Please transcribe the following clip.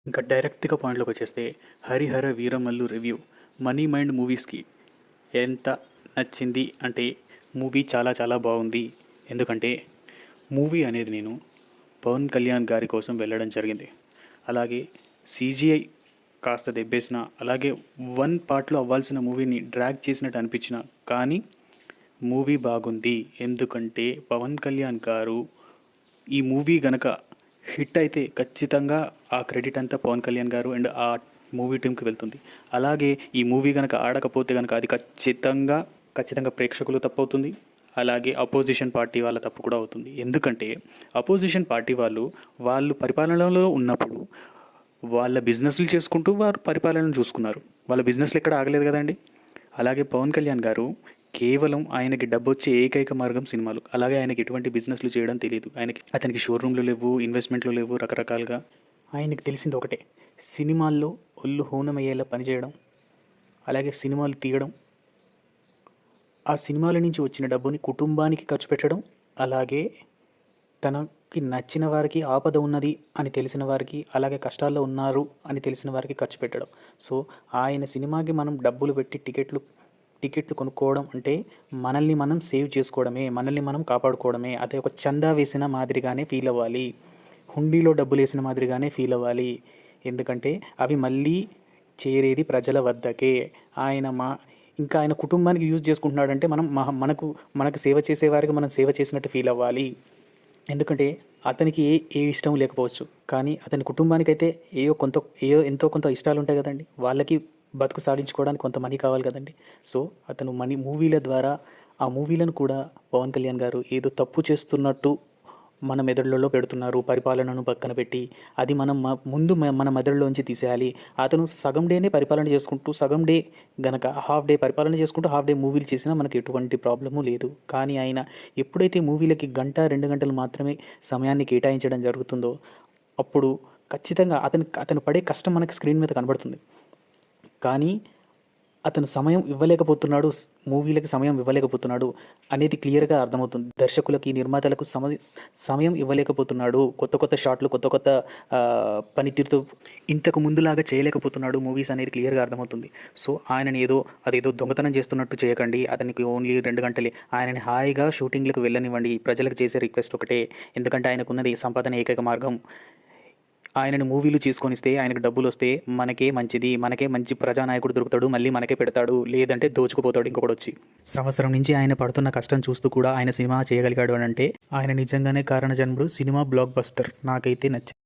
ఇంకా డైరెక్ట్‌గా పాయింట్‌లోకొచ్చేస్తే 'Harihara Veeramallu' review 'money mind' మూవీస్‌కి ఎంత నచ్చింది అంటే మూవీ చాలా చాలా బాగుంది. ఎందుకంటే మూవీ అనేది నేను పవన్ కళ్యాణ్ గారి కోసం వెళ్ళడం జరిగింది. అలాగే సీజీఐ కాస్త దెబ్బేసినా, అలాగే వన్ పార్ట్‌లో అవ్వాల్సిన మూవీని డ్రాగ్ చేసినట్టు అనిపించినా కానీ మూవీ బాగుంది. ఎందుకంటే పవన్ కళ్యాణ్ గారు ఈ మూవీ గనక హిట్ అయితే ఖచ్చితంగా ఆ క్రెడిట్ అంతా పవన్ కళ్యాణ్ గారు అండ్ ఆ మూవీ టీమ్‌కి వెళ్తుంది. అలాగే ఈ మూవీ గనక ఆడకపోతే గనక అది ఖచ్చితంగా ప్రేక్షకులు తప్పవుతుంది. అలాగే అపోజిషన్ పార్టీ వాళ్ళ తప్పు కూడా అవుతుంది. ఎందుకంటే అపోజిషన్ పార్టీ వాళ్ళు పరిపాలనలో ఉన్నప్పుడు వాళ్ళ బిజినెస్‌లు చేసుకుంటూ వారు పరిపాలనను చూసుకున్నారు. వాళ్ళ బిజినెస్‌లు ఎక్కడ ఆగలేదు గదండీ! అలాగే పవన్ కళ్యాణ్ గారు కేవలం ఆయనకి డబ్బొచ్చే ఏకైక మార్గం సినిమాలు. అలాగే ఆయనకి ఎటువంటి బిజినెస్‌లు చేయడం తెలీదు. అతనికి షోరూమ్‌లు లేవు, ఇన్వెస్ట్‌మెంట్‌లు లేవు రకరకాలుగా. ఆయనకి తెలిసింది ఒకటే. సినిమాల్లో ఒళ్ళు హూనమయ్యేలా పనిచేయడం, అలాగే సినిమాలు తీయడం, ఆ సినిమాల నుంచి వచ్చిన డబ్బుని కుటుంబానికి ఖర్చు పెట్టడం, అలాగే తనకి నచ్చిన వారికి ఆపద ఉన్నది అని తెలిసిన వారికి, అలాగే కష్టాల్లో ఉన్నారు అని తెలిసిన వారికి ఖర్చు పెట్టడం. సో, ఆయన సినిమాకి మనం డబ్బులు పెట్టి టికెట్లు కొనుక్కోవడం అంటే మనల్ని మనం సేవ్ చేసుకోవడమే, మనల్ని మనం కాపాడుకోవడమే. అదే ఒక చందా వేసిన మాదిరిగానే ఫీల్ అవ్వాలి. హుండీలో డబ్బులేసిన మాదిరిగానే ఫీల్ అవ్వాలి. ఎందుకంటే అవి మళ్ళీ చేరేది ప్రజల వద్దకే. ఆయన మా ఇంకా ఆయన కుటుంబానికి యూజ్ చేసుకుంటున్నాడంటే మనం మనకు సేవ చేసేవారికి మనం సేవ చేసినట్టు ఫీల్ అవ్వాలి. ఎందుకంటే అతనికి ఏ ఇష్టం లేకపోవచ్చు. కానీ అతని కుటుంబానికైతే ఎంతో కొంత ఇష్టాలుంటాయి గదండీ! వాళ్ళకి బతుకు సాగించుకోవడానికి కొంత మనీ కావాలి గదండీ! సో, అతను మూవీల ద్వారా ఆ మూవీలను కూడా పవన్ కళ్యాణ్ గారు ఏదో తప్పు చేస్తున్నట్టు మన మెదడులలో పెడుతున్నారు. పరిపాలనను పక్కన పెట్టి. అది మనం మన మెదడులోంచి తీసేయాలి. అతను సగం డేనే పరిపాలన చేసుకుంటూ, సగం డే గనక హాఫ్ డే పరిపాలన చేసుకుంటూ, హాఫ్ డే మూవీలు చేసినా మనకు ఎటువంటి ప్రాబ్లము లేదు. కానీ ఆయన ఎప్పుడైతే మూవీలకి గంట, 2 గంటలు మాత్రమే సమయాన్ని కేటాయించడం జరుగుతుందో, అప్పుడు ఖచ్చితంగా అతను పడే కష్టం మనకి స్క్రీన్ మీద కనబడుతుంది. కానీ అతను సమయం ఇవ్వలేకపోతున్నాడు. మూవీలకి సమయం ఇవ్వలేకపోతున్నాడు అనేది క్లియర్‌గా అర్థమవుతుంది. దర్శకులకి, నిర్మాతలకు సమయం ఇవ్వలేకపోతున్నాడు. కొత్త కొత్త షాట్‌లు, కొత్త కొత్త పనితీరుతో ఇంతకు ముందులాగా చేయలేకపోతున్నాడు మూవీస్ అనేది క్లియర్‌గా అర్థమవుతుంది. సో, అదేదో దొంగతనం చేస్తున్నట్టు చేయకండి. అతనికి ఓన్లీ 2 గంటలే. ఆయనని హాయిగా షూటింగ్‌లకు వెళ్ళనివ్వండి. ప్రజలకు చేసే రిక్వెస్ట్ ఒకటే. ఎందుకంటే ఆయనకున్నది సంపాదన ఏకైక మార్గం. ఆయనని మూవీలు చేసుకొనిస్తే ఆయనకు డబ్బులొస్తే మనకే మంచిది. మనకే మంచి ప్రజానాయకుడు దొరుకుతాడు. మళ్ళీ మనకే పెడతాడు. లేదంటే దోచుకుపోతాడు ఇంకొకడొచ్చి. సంవత్సరం నుంచి ఆయన పడుతున్న కష్టం చూస్తూ కూడా ఆయన సినిమా చేయగలిగాడు అనంటే ఆయన నిజంగానే కారణజన్ముడు. Cinema block buster. నాకైతే నచ్చింది.